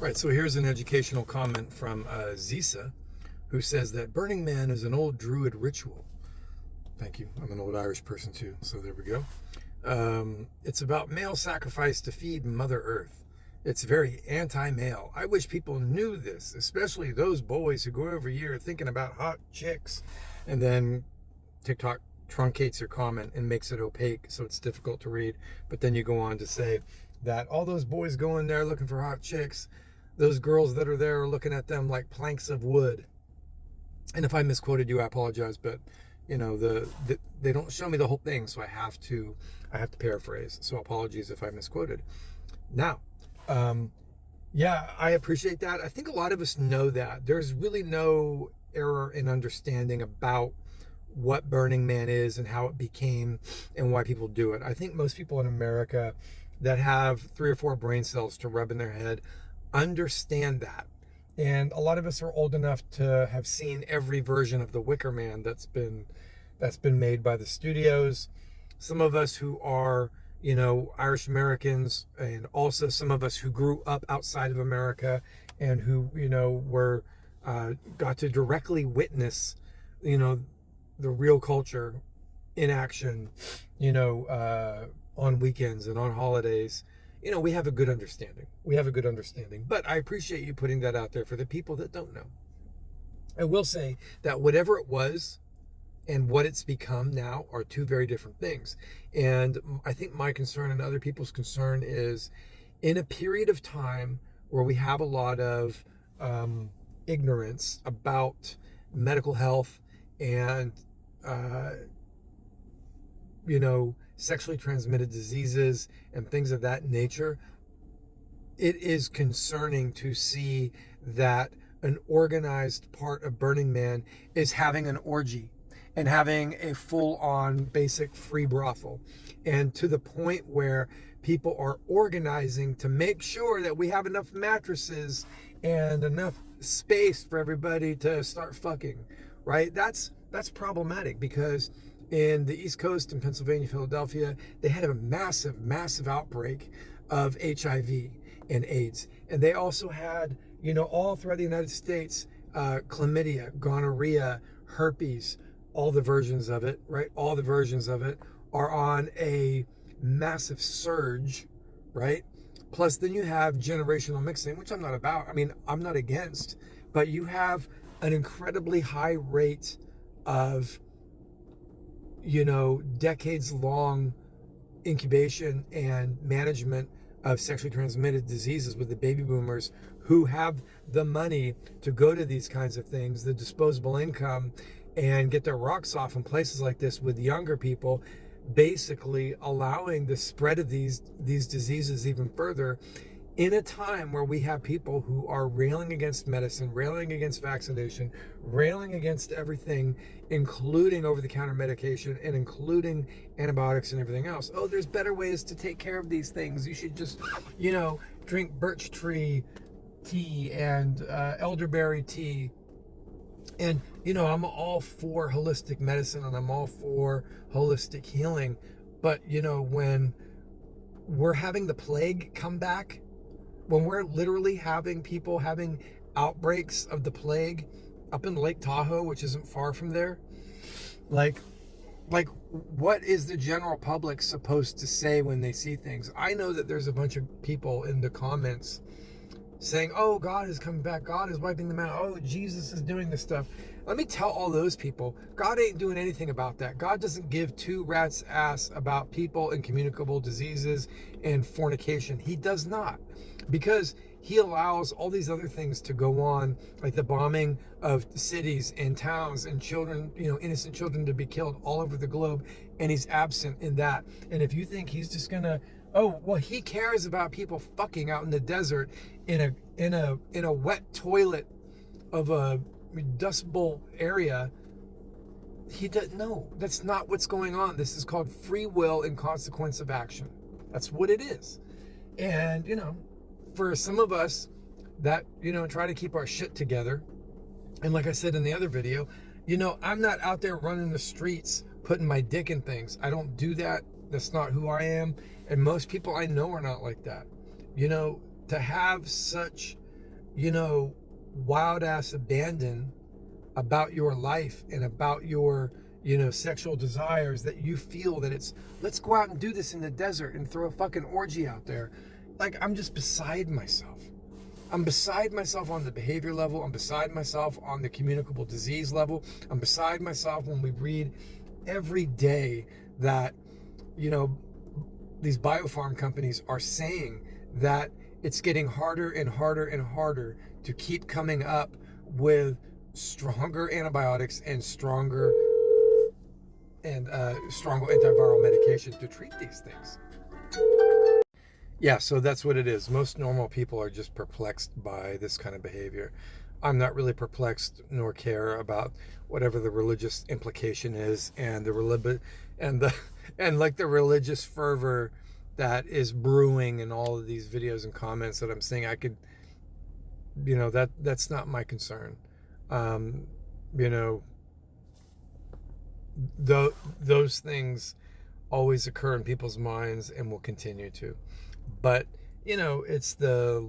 Right, so here's an educational comment from Zisa, who says that Burning Man is an old Druid ritual. Thank you. I'm an old Irish person too, so there we go. It's about male sacrifice to feed Mother Earth. It's very anti-male. I wish people knew this, especially those boys who go every year thinking about hot chicks. And then TikTok truncates your comment and makes it opaque so it's difficult to read. But then you go on to say that all those boys go in there looking for hot chicks, those girls that are there are looking at them like planks of wood. And if I misquoted you, I apologize, but you know, they don't show me the whole thing, so I have to paraphrase. So apologies if I misquoted. Now, yeah, I appreciate that. I think a lot of us know that. There's really no error in understanding about what Burning Man is and how it became and why people do it. I think most people in America that have 3 or 4 brain cells to rub in their head understand that. And a lot of us are old enough to have seen every version of the Wicker Man that's been made by the studios. Some of us who are, you know, Irish Americans, and also some of us who grew up outside of America and who, you know, were got to directly witness, you know, the real culture in action, you know, on weekends and on holidays. You know, we have a good understanding. But I appreciate you putting that out there for the people that don't know. I will say that whatever it was and what it's become now are 2 very different things. And I think my concern and other people's concern is in a period of time where we have a lot of ignorance about medical health and, you know, sexually transmitted diseases and things of that nature, it is concerning to see that an organized part of Burning Man is having an orgy and having a full-on basic free brothel, and to the point where people are organizing to make sure that we have enough mattresses and enough space for everybody to start fucking, right? That's problematic, because in the East Coast, in Pennsylvania, Philadelphia, they had a massive outbreak of HIV and AIDS. And they also had, you know, all throughout the United States, chlamydia, gonorrhea, herpes, all the versions of it, right? All the versions of it are on a massive surge, right? Plus, then you have generational mixing, which I'm not about. I mean, I'm not against, but you have an incredibly high rate of, you know, decades-long incubation and management of sexually transmitted diseases with the baby boomers who have the money to go to these kinds of things, the disposable income, and get their rocks off in places like this with younger people, basically allowing the spread of these diseases even further, in a time where we have people who are railing against medicine, railing against vaccination, railing against everything, including over-the-counter medication and including antibiotics and everything else. Oh, there's better ways to take care of these things. You should just, you know, drink birch tree tea and elderberry tea. And, you know, I'm all for holistic medicine and I'm all for holistic healing. But, you know, when we're having the plague come back, when we're literally having people having outbreaks of the plague up in Lake Tahoe, which isn't far from there, like what is the general public supposed to say when they see things? I know that there's a bunch of people in the comments saying, oh, God is coming back, God is wiping them out, oh, Jesus is doing this stuff. Let me tell all those people, God ain't doing anything about that. God doesn't give 2 rats' ass about people and communicable diseases and fornication. He does not, because he allows all these other things to go on, like the bombing of cities and towns and children, you know, innocent children to be killed all over the globe, and he's absent in that. And if you think he's just gonna, oh, well, he cares about people fucking out in the desert in a wet toilet of a Dust Bowl area, he doesn't know. That's not what's going on. This is called free will and consequence of action. That's what it is. And, you know, for some of us that, you know, try to keep our shit together, and like I said in the other video, you know, I'm not out there running the streets putting my dick in things. I don't do that. That's not who I am. And most people I know are not like that. You know, to have such wild ass abandon about your life and about your, sexual desires, that you feel that it's, let's go out and do this in the desert and throw a fucking orgy out there. Like, I'm just beside myself. I'm beside myself on the behavior level. I'm beside myself on the communicable disease level. I'm beside myself when we read every day that, these biofarm companies are saying that it's getting harder and harder and harder to keep coming up with stronger antibiotics and stronger antiviral medication to treat these things. Yeah, so that's what it is. Most normal people are just perplexed by this kind of behavior. I'm not really perplexed nor care about whatever the religious implication is, and the religious fervor that is brewing in all of these videos and comments that I'm seeing. I could, that's not my concern. You know, those things always occur in people's minds and will continue to. But, it's the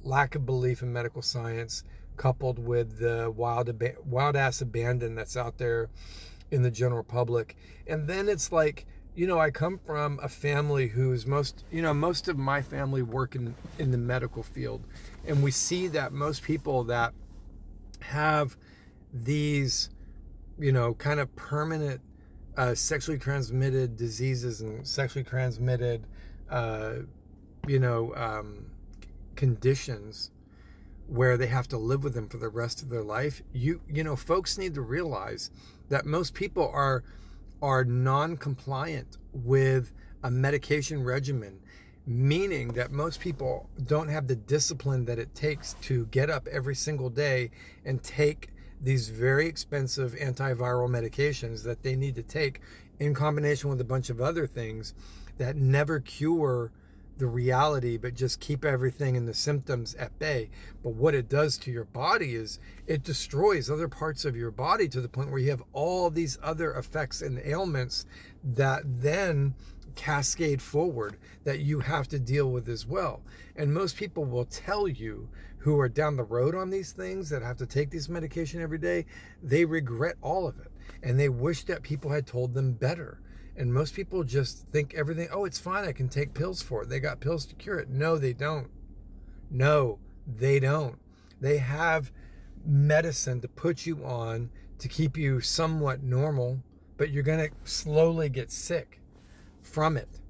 lack of belief in medical science coupled with the wild ass abandon that's out there in the general public. And then it's like, I come from a family who's most of my family work in the medical field. And we see that most people that have these, kind of permanent sexually transmitted diseases and sexually transmitted, conditions where they have to live with them for the rest of their life. Folks need to realize that most people are non-compliant with a medication regimen, meaning that most people don't have the discipline that it takes to get up every single day and take these very expensive antiviral medications that they need to take in combination with a bunch of other things that never cure the reality, but just keep everything in the symptoms at bay. But what it does to your body is it destroys other parts of your body to the point where you have all these other effects and ailments that then cascade forward that you have to deal with as well. And most people will tell you, who are down the road on these things, that have to take this medication every day, they regret all of it. And they wish that people had told them better. And most people just think everything, oh, it's fine, I can take pills for it. They got pills to cure it. No, they don't. No, they don't. They have medicine to put you on to keep you somewhat normal, but you're going to slowly get sick from it.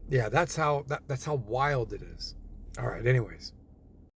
Yeah, that's how wild it is. All right, anyways.